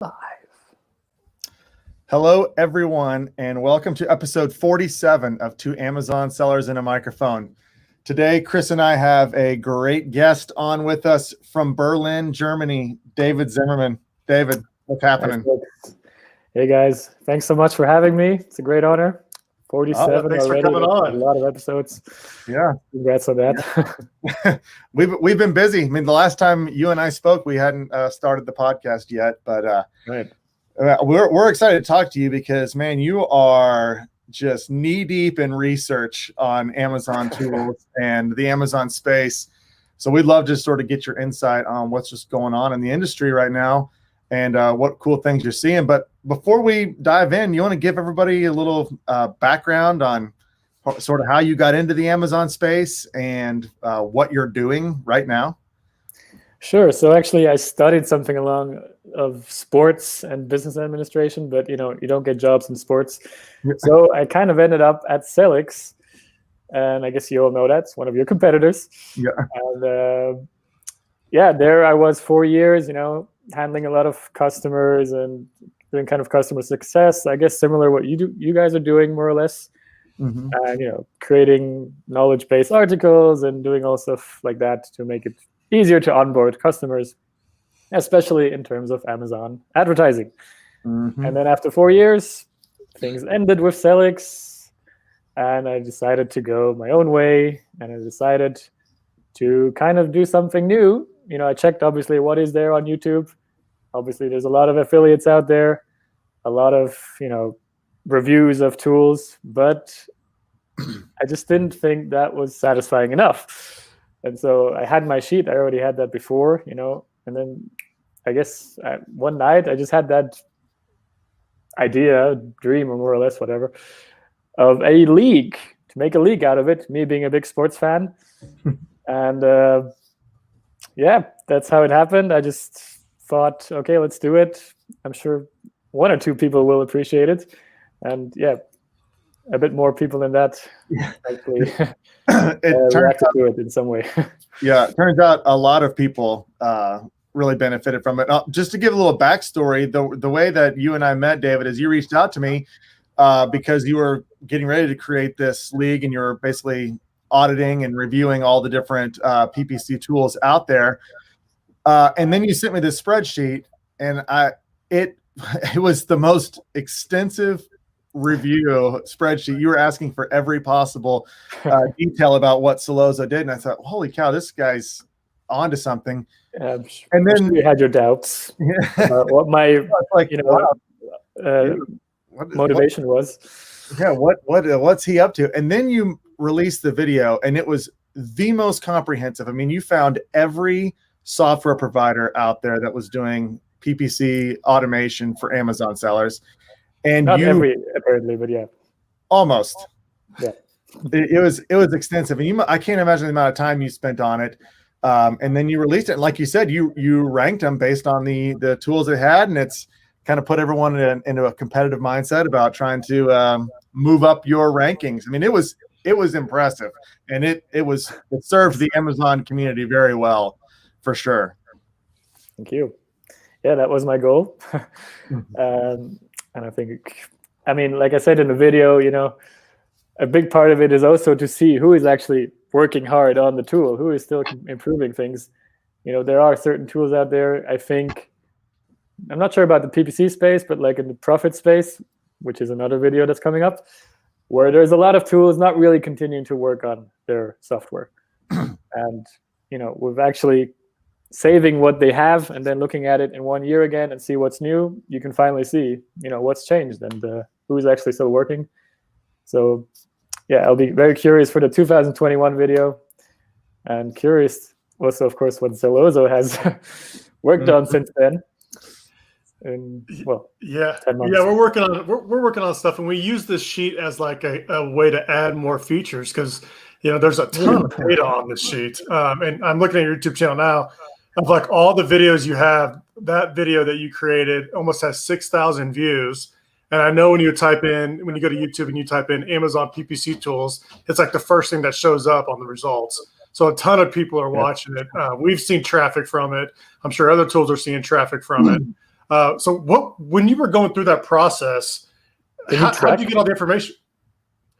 Live. Hello, everyone, and welcome to episode 47 of Two Amazon Sellers and a Microphone. Today, Chris and I have a great guest on with us from Berlin, Germany, David Zimmermann. David, what's happening? Hey, guys. Thanks so much for having me. It's a great honor. 47 thanks already. for coming on. A lot of episodes. Yeah. Congrats on that. Yeah. We've been busy. I mean, the last time you and I spoke, we hadn't started the podcast yet, but Right. We're excited to talk to you because, man, you are just knee deep in research on Amazon tools and the Amazon space. So we'd love to sort of get your insight on what's just going on in the industry right now and what cool things you're seeing. But before we dive in, you want to give everybody a little background on sort of how you got into the Amazon space and what you're doing right now? Sure. So actually, I studied something along of sports and business administration, but you don't get jobs in sports. So I kind of ended up at Sellozo, and I guess you all know that's one of your competitors. Yeah. And there I was 4 years, handling a lot of customers and doing kind of customer success. I guess similar what you guys are doing more or less. Mm-hmm. And creating knowledge-based articles and doing all stuff like that to make it easier to onboard customers, especially in terms of Amazon advertising. Mm-hmm. And then after 4 years, things ended with Sellozo, and I decided to go my own way, and I decided to kind of do something new. I checked obviously what is there on YouTube. Obviously, there's a lot of affiliates out there, a lot of reviews of tools, but I just didn't think that was satisfying enough. And so I had my sheet. I already had that before, and then I guess one night I just had that idea, dream, or more or less whatever, of a league, to make a league out of it, me being a big sports fan. And that's how it happened. I just thought, okay, let's do it. I'm sure one or two people will appreciate it. And a bit more people than that actually reacted to it in some way. Yeah, it turns out a lot of people really benefited from it. Just to give a little backstory, the way that you and I met, David, is you reached out to me because you were getting ready to create this league and you were basically auditing and reviewing all the different PPC tools out there. And then you sent me this spreadsheet, and it was the most extensive review spreadsheet. You were asking for every possible detail about what Sellozo did, and I thought, holy cow, this guy's onto something. And then you had your doubts what my motivation was. Yeah, what's he up to? And then you released the video, and it was the most comprehensive. I mean, you found every software provider out there that was doing PPC automation for Amazon sellers. And not every, apparently, but yeah, almost. Yeah, it was extensive, and I can't imagine the amount of time you spent on it. And then you released it, and like you said, you ranked them based on the tools it had, and it's kind of put everyone into a competitive mindset about trying to move up your rankings. I mean, it was impressive, and it served the Amazon community very well, for sure. Thank you. Yeah, that was my goal. And I think, like I said in the video, a big part of it is also to see who is actually working hard on the tool, who is still improving things. There are certain tools out there, I think, I'm not sure about the PPC space, but like in the profit space, which is another video that's coming up, where there's a lot of tools not really continuing to work on their software. And, we've actually saving what they have and then looking at it in 1 year again and see what's new, you can finally see, what's changed and who's actually still working. So, I'll be very curious for the 2021 video, and curious also, of course, what Sellozo has worked on since then. And we're working on stuff, and we use this sheet as like a way to add more features because there's a ton of data on this sheet. And I'm looking at your YouTube channel now. Of like all the videos you have, that video that you created almost has 6,000 views. And I know when you go to YouTube and you type in Amazon PPC tools, it's like the first thing that shows up on the results. So a ton of people are watching it. We've seen traffic from it. I'm sure other tools are seeing traffic from it. So when you were going through that process, how did you get all the information?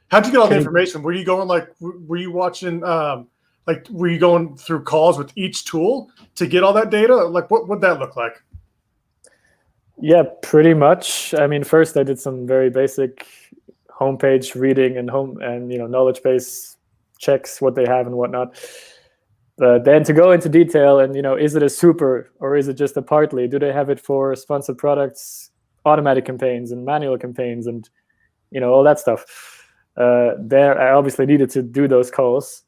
How'd you get all the information? Were you going were you watching, were you going through calls with each tool to get all that data? Like what'd that look like? Yeah, pretty much. I mean, first I did some very basic homepage reading and knowledge base checks, what they have and whatnot. But then to go into detail and, is it a super or is it just a partly? Do they have it for sponsored products, automatic campaigns and manual campaigns and, all that stuff. There, I obviously needed to do those calls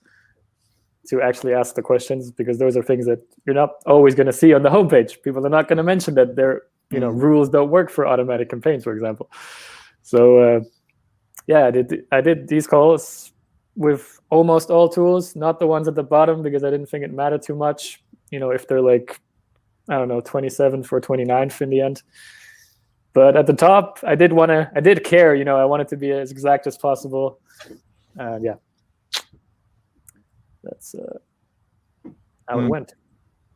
to actually ask the questions, because those are things that you're not always going to see on the homepage. People are not going to mention that their rules don't work for automatic campaigns, for example. So I did these calls with almost all tools, not the ones at the bottom, because I didn't think it mattered too much. If they're 27th or 29th in the end. But at the top, I did care, I wanted to be as exact as possible. That's how it went.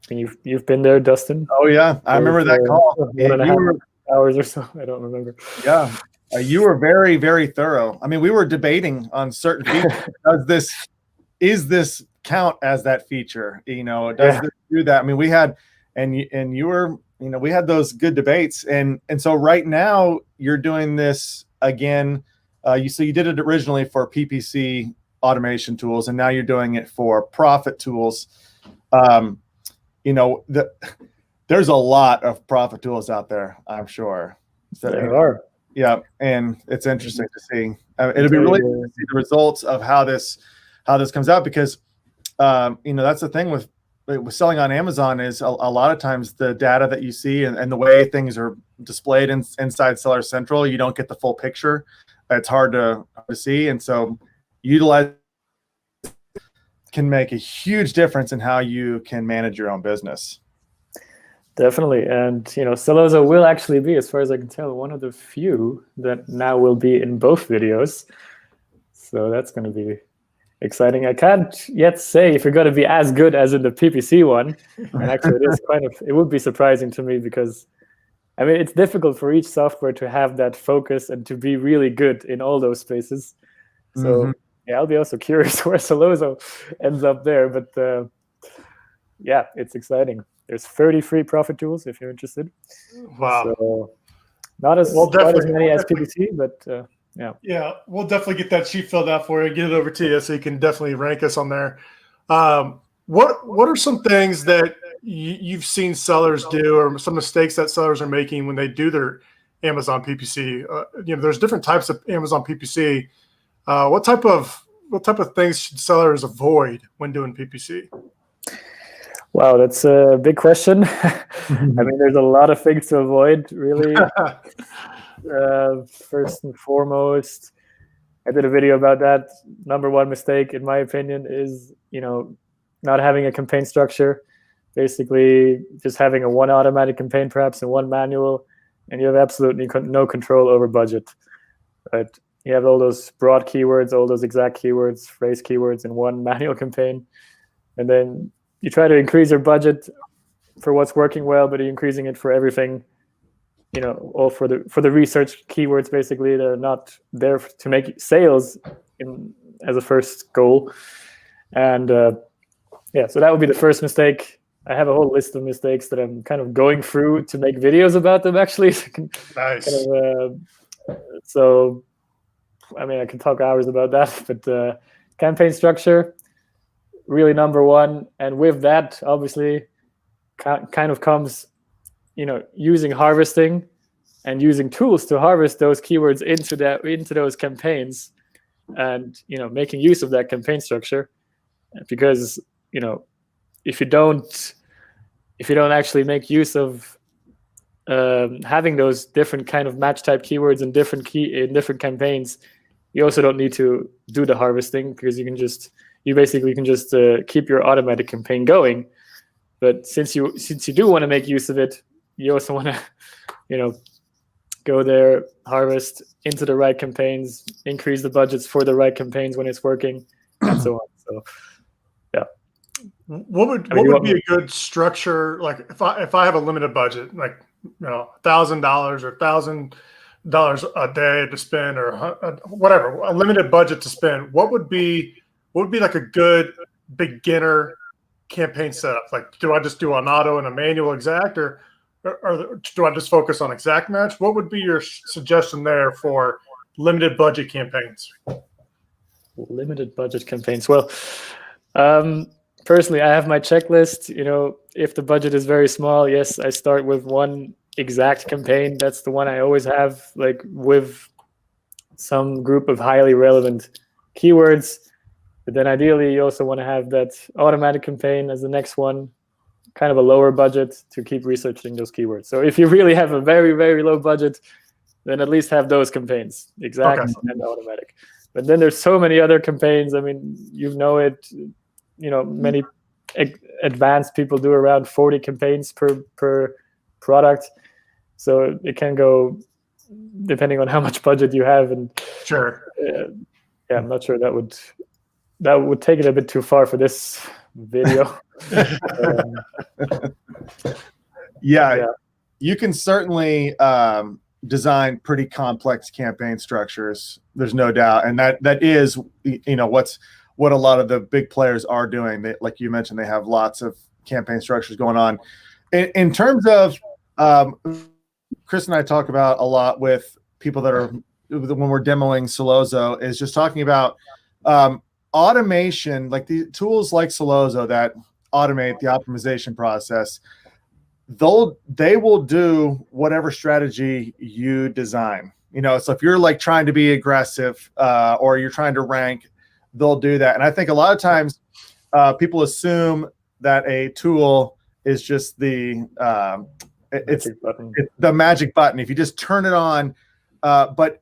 And you've been there, Dustin. Oh yeah, I remember that call. 1.5 hours or so. I don't remember. Yeah, you were very, very thorough. I mean, we were debating on certain features. Is this count as that feature? Does this do that? I mean, we had, and you were, we had those good debates, and so right now you're doing this again. You did it originally for PPC automation tools, and now you're doing it for profit tools. There's a lot of profit tools out there, I'm sure. So, there are. Yeah, and it's interesting to see. It'll be really interesting to see the results of how this comes out, because that's the thing with selling on Amazon is a lot of times the data that you see and the way things are displayed inside Seller Central, you don't get the full picture. It's hard to see, and so utilize can make a huge difference in how you can manage your own business. Definitely. And, Sellozo will actually be, as far as I can tell, one of the few that now will be in both videos. So that's going to be exciting. I can't yet say if you're going to be as good as in the PPC one. And actually, it would be surprising to me, because, I mean, it's difficult for each software to have that focus and to be really good in all those spaces. So, I'll be also curious where Sellozo ends up there. But, it's exciting. There's 30 free profit tools if you're interested. Wow. So not as many as PPC, but yeah. Yeah, we'll definitely get that sheet filled out for you, get it over to you so you can definitely rank us on there. What are some things that you've seen sellers do, or some mistakes that sellers are making when they do their Amazon PPC? There's different types of Amazon PPC. What type of things should sellers avoid when doing PPC? Wow, that's a big question. I mean, there's a lot of things to avoid, really. First and foremost, I did a video about that. Number one mistake, in my opinion, is, not having a campaign structure. Basically, just having one automatic campaign, perhaps, and one manual, and you have absolutely no control over budget. Right? You have all those broad keywords, all those exact keywords, phrase keywords in one manual campaign, and then you try to increase your budget for what's working well, but you're increasing it for everything, all for the research keywords, basically. They're not there to make sales as a first goal. And so that would be the first mistake. I have a whole list of mistakes that I'm kind of going through to make videos about them, actually. Nice. So, I mean, I can talk hours about that, but campaign structure, really number one. And with that, obviously, kind of comes, using harvesting and using tools to harvest those keywords into those campaigns, and making use of that campaign structure. Because if you don't actually make use of having those different kind of match type keywords in different campaigns, you also don't need to do the harvesting, because you basically can just keep your automatic campaign going. But since you do want to make use of it, you also want to, go there, harvest into the right campaigns, increase the budgets for the right campaigns when it's working, and so on. So, yeah. What would be a good structure? Like if I have a limited budget, like $1,000 or $1,000 a day to spend, or whatever, a limited budget to spend, what would be like a good beginner campaign setup? Like, do I just do an auto and a manual exact, or do I just focus on exact match? What would be your suggestion there for limited budget campaigns? Limited budget campaigns. Well, personally, I have my checklist. If the budget is very small, yes, I start with one exact campaign. That's the one I always have, like with some group of highly relevant keywords. But then ideally, you also want to have that automatic campaign as the next one, kind of a lower budget to keep researching those keywords. So if you really have a very, very low budget, then at least have those campaigns, exact and automatic. But then there's so many other campaigns. I mean, many advanced people do around 40 campaigns per product. So it can go depending on how much budget you have. And sure, I'm not sure that would take it a bit too far for this video. You can certainly design pretty complex campaign structures. There's no doubt, and that is what a lot of the big players are doing. They, like you mentioned, they have lots of campaign structures going on. In terms of Chris and I talk about a lot with people that are, when we're demoing Sellozo, is just talking about automation, like the tools like Sellozo that automate the optimization process. They will do whatever strategy you design. So if you're like trying to be aggressive or you're trying to rank, they'll do that. And I think a lot of times people assume that a tool is just it's the magic button. If you just turn it on, but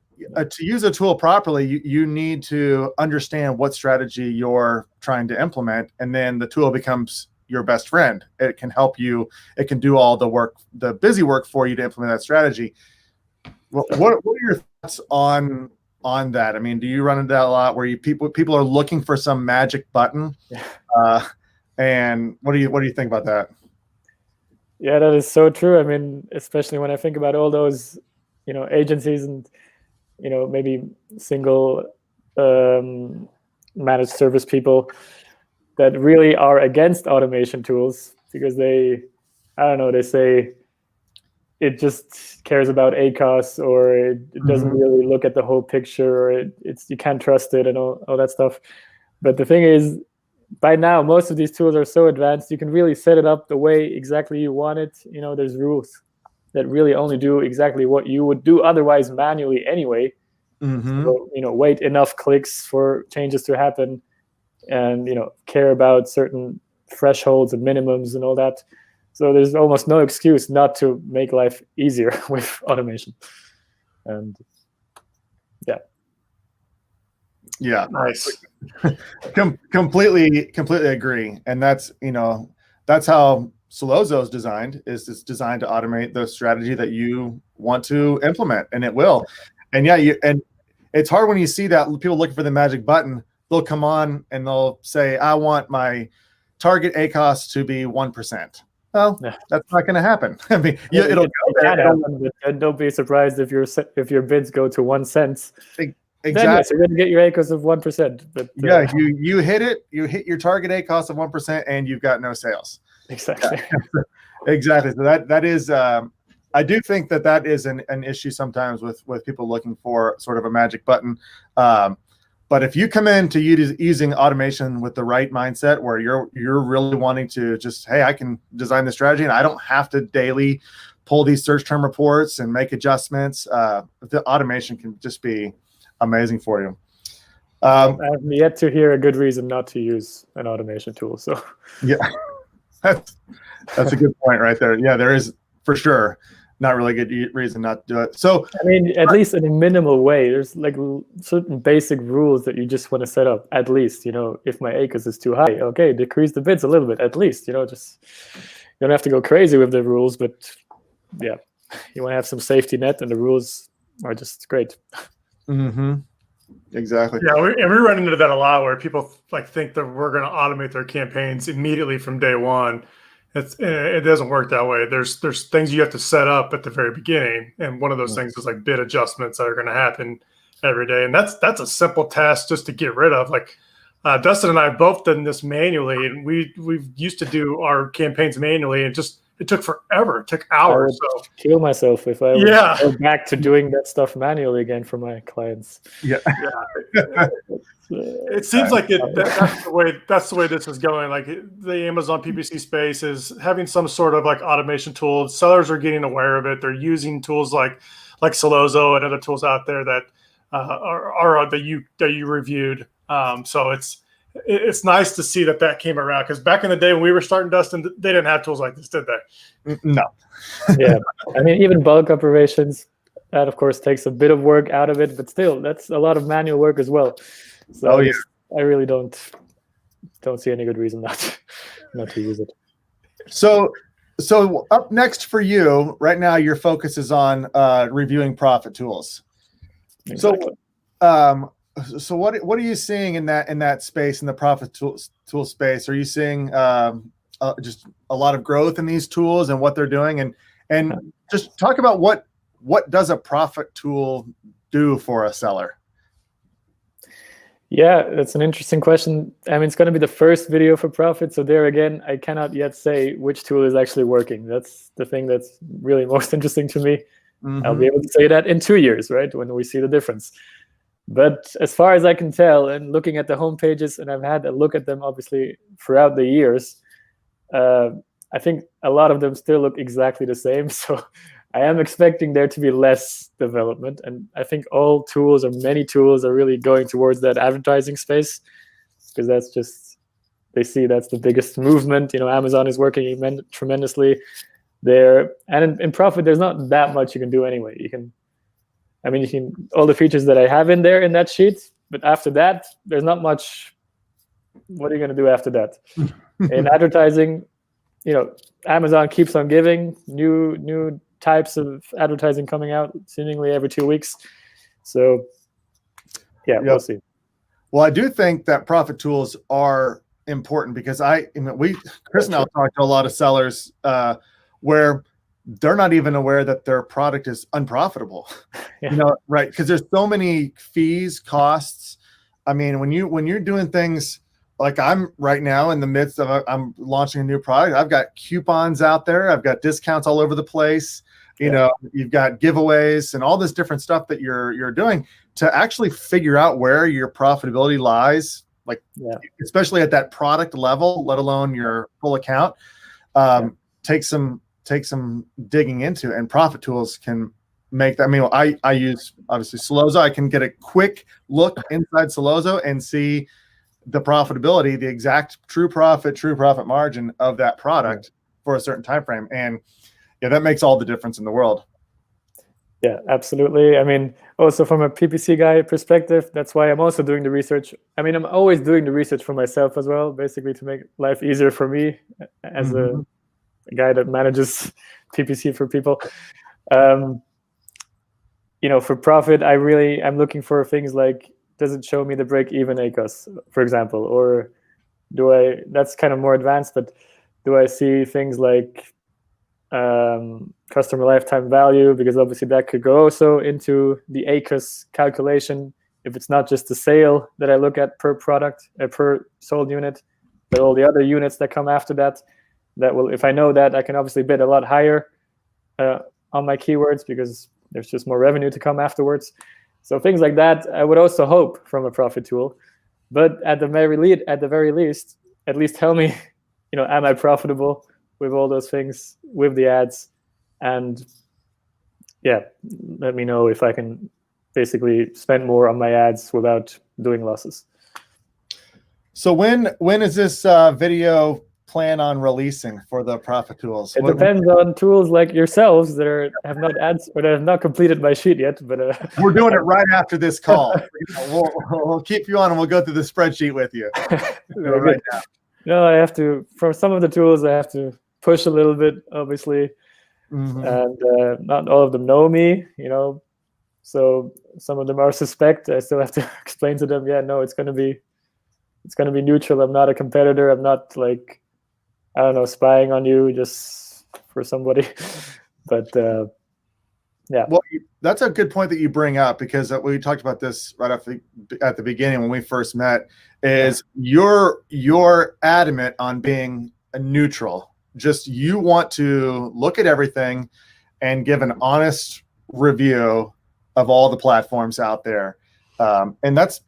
to use a tool properly, you need to understand what strategy you're trying to implement, and then the tool becomes your best friend. It can help you. It can do all the work, the busy work for you to implement that strategy. What are your thoughts on that? I mean, do you run into that a lot where people are looking for some magic button? And what do you think about that? Yeah, that is so true. I mean, especially when I think about all those, agencies and, maybe single managed service people that really are against automation tools because they say it just cares about ACOS, or it doesn't really look at the whole picture, or you can't trust it and all that stuff. But the thing is, by now, most of these tools are so advanced, you can really set it up the way exactly you want it. There's rules that really only do exactly what you would do otherwise manually anyway. So, wait enough clicks for changes to happen, and care about certain thresholds and minimums and all that. So there's almost no excuse not to make life easier with automation. And nice. Completely agree. And that's how Sellozo is designed. It's designed to automate the strategy that you want to implement, and it will. And and it's hard when you see that people looking for the magic button. They'll come on and they'll say, I want my target ACOS to be 1%. Well, that's not going to happen. I mean, it'll go there. And don't be surprised if your bids go to 1 cent. Exactly. Then yes, you're going to get your ACOS of 1%. But you hit it. You hit your target ACOS of 1%, and you've got no sales. Exactly. Exactly. So that is. I do think that is an issue sometimes with people looking for sort of a magic button. But if you come into using automation with the right mindset, where you're really wanting to just, hey, I can design the strategy and I don't have to daily pull these search term reports and make adjustments, the automation can just be amazing for you. I have yet to hear a good reason not to use an automation tool. So yeah, that's a good point right there. Yeah, there is for sure not really good reason not to do it. So I mean, at least in a minimal way, there's like certain basic rules that you just want to set up. At least, if my ACOS is too high, okay, decrease the bids a little bit. At least, just you don't have to go crazy with the rules, but yeah, you want to have some safety net, and the rules are just great. Exactly. Yeah, we run into that a lot, where people think that we're going to automate their campaigns immediately from day one. It doesn't work that way. There's things you have to set up at the very beginning, and one of those things is like bid adjustments that are going to happen every day, and that's a simple task just to get rid of. Like Dustin and I both done this manually, and we used to do our campaigns manually, and it took forever. It took hours. I would kill myself if I would go back to doing that stuff manually again for my clients. Yeah. It seems like that's the way this is going. Like the Amazon PPC space is having some sort of like automation tool. Sellers are getting aware of it. They're using tools like Sellozo and other tools out there that are that you reviewed. So it's nice to see that came around, because back in the day when we were starting, Dustin, they didn't have tools like this, did they? No. Yeah, I mean, even bulk operations, that of course takes a bit of work out of it, but still, that's a lot of manual work as well. So I really don't see any good reason not to use it. So up next for you right now, your focus is on reviewing profit tools. Exactly. So what are you seeing in that space, in the profit tool space? Are you seeing just a lot of growth in these tools and what they're doing, and just talk about what does a profit tool do for a seller? Yeah, that's an interesting question. I mean, it's going to be the first video for profit, so there again, I cannot yet say which tool is actually working. That's the thing that's really most interesting to me. Mm-hmm. I'll be able to say that in 2 years, right, when we see the difference. But as far as I can tell, and looking at the home pages, and I've had a look at them obviously throughout the years, I think a lot of them still look exactly the same. So I am expecting there to be less development. And I think all tools, or many tools, are really going towards that advertising space, because that's just, they see that's the biggest movement. Amazon is working tremendously there. And in profit, there's not that much you can do anyway. You can all the features that I have in there in that sheet, but after that, there's not much. What are you going to do after that? In advertising, Amazon keeps on giving new types of advertising coming out seemingly every 2 weeks. So we'll see. Well, I do think that profit tools are important, because Chris and I talked to a lot of sellers where they're not even aware that their product is unprofitable. Right? Because there's so many fees, costs. I mean, when you're doing things like I'm right now in the midst of, I'm launching a new product. I've got coupons out there. I've got discounts all over the place. You've got giveaways and all this different stuff that you're doing to actually figure out where your profitability lies, especially at that product level, let alone your full account. Take some digging into, and profit tools can make that. I mean, I use obviously Sellozo. I can get a quick look inside Sellozo and see the profitability, the exact true profit margin of that product for a certain time frame. And that makes all the difference in the world. Yeah, absolutely. I mean, also from a PPC guy perspective, that's why I'm also doing the research. I mean, I'm always doing the research for myself as well, basically to make life easier for me as a guy that manages PPC for people. For profit, I'm looking for things like, does it show me the break-even ACOS, for example, or that's kind of more advanced, but do I see things like customer lifetime value? Because obviously that could go also into the ACOS calculation, if it's not just the sale that I look at per product, per sold unit, but all the other units that come after that. That will, if I know that, I can obviously bid a lot higher on my keywords, because there's just more revenue to come afterwards. So things like that, I would also hope from a profit tool. But at the very least, at least tell me, am I profitable with all those things, with the ads, and let me know if I can basically spend more on my ads without doing losses. So when is this video plan on releasing for the profit tools? It depends on tools like yourselves that have not ads or that have not completed my sheet yet. But we're doing it right after this call. We'll keep you on, and we'll go through the spreadsheet with you right now. No, I have to. For some of the tools, I have to push a little bit, obviously, and not all of them know me. So some of them are suspect. I still have to explain to them, no, it's going to be neutral. I'm not a competitor. I'm not like I don't know, spying on you just for somebody. But yeah. Well, that's a good point that you bring up, because we talked about this right at the beginning when we first met. Is you're adamant on being a neutral. Just you want to look at everything and give an honest review of all the platforms out there, and that's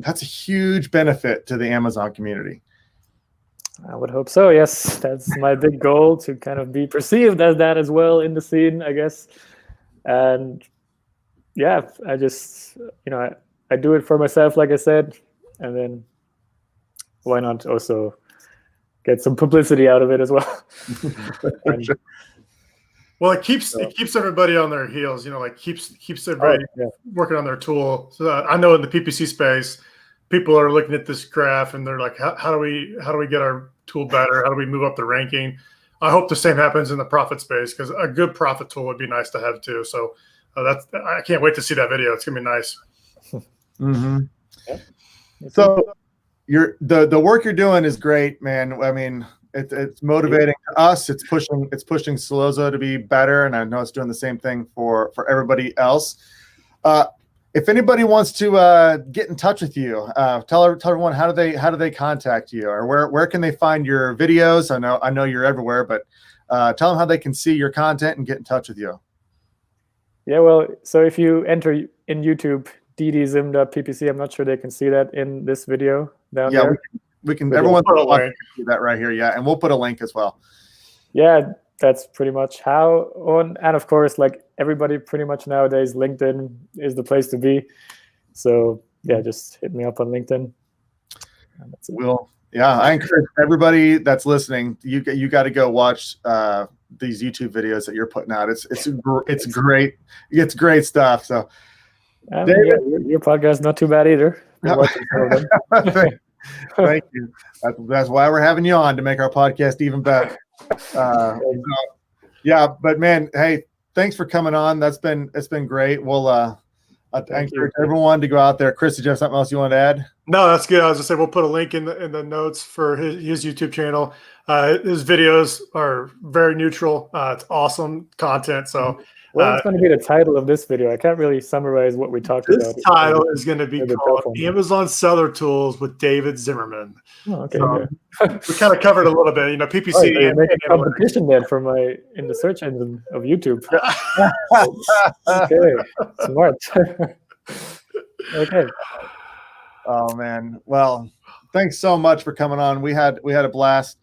a huge benefit to the Amazon community. I would hope so. Yes, that's my big goal, to kind of be perceived as that as well in the scene, I guess. And yeah, I just, I do it for myself, like I said, and then why not also get some publicity out of it as well. Well, it keeps everybody on their heels, like keeps everybody working on their tool. So I know in the PPC space, people are looking at this graph and they're like, how do we get our tool better? How do we move up the ranking? I hope the same happens in the profit space, because a good profit tool would be nice to have too. So I can't wait to see that video. It's gonna be nice. Mm-hmm. Yeah. So the work you're doing is great, man. I mean, it's motivating to us. It's pushing Sellozo to be better, and I know it's doing the same thing for everybody else. If anybody wants to get in touch with you, tell everyone how do they contact you, or where can they find your videos? I know you're everywhere, but tell them how they can see your content and get in touch with you. Yeah, well, so if you enter in YouTube ddZim.ppc, I'm not sure they can see that in this video down there. We can. Everyone can see that right here. Yeah, and we'll put a link as well. Yeah, that's pretty much how on. And of course, like everybody pretty much nowadays, LinkedIn is the place to be. So yeah, just hit me up on LinkedIn. And that's it. I encourage everybody that's listening, you got to go watch these YouTube videos that you're putting out. It's great. It's great stuff. So David, your podcast is not too bad either. Thank you. That's why we're having you on, to make our podcast even better. But man, hey, thanks for coming on. It's been great. We'll I encourage everyone to go out there. Chris, did you have something else you want to add? No, that's good. I was just saying, we'll put a link in the notes for his YouTube channel. His videos are very neutral. It's awesome content. So what's going to be the title of this video? I can't really summarize what we talked about. This title is going to be called Amazon Seller Tools with David Zimmermann. Oh, okay. So we kind of covered a little bit, PPC. Oh, so and competition then in the search engine of YouTube. Okay, smart. Okay. Oh man. Well, thanks so much for coming on. We had a blast.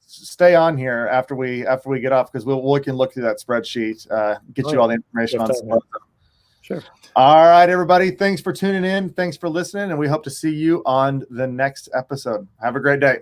Stay on here after we get off, because we can look through that spreadsheet, get you all the information on Sellozo. Sure. All right, everybody. Thanks for tuning in. Thanks for listening, and we hope to see you on the next episode. Have a great day.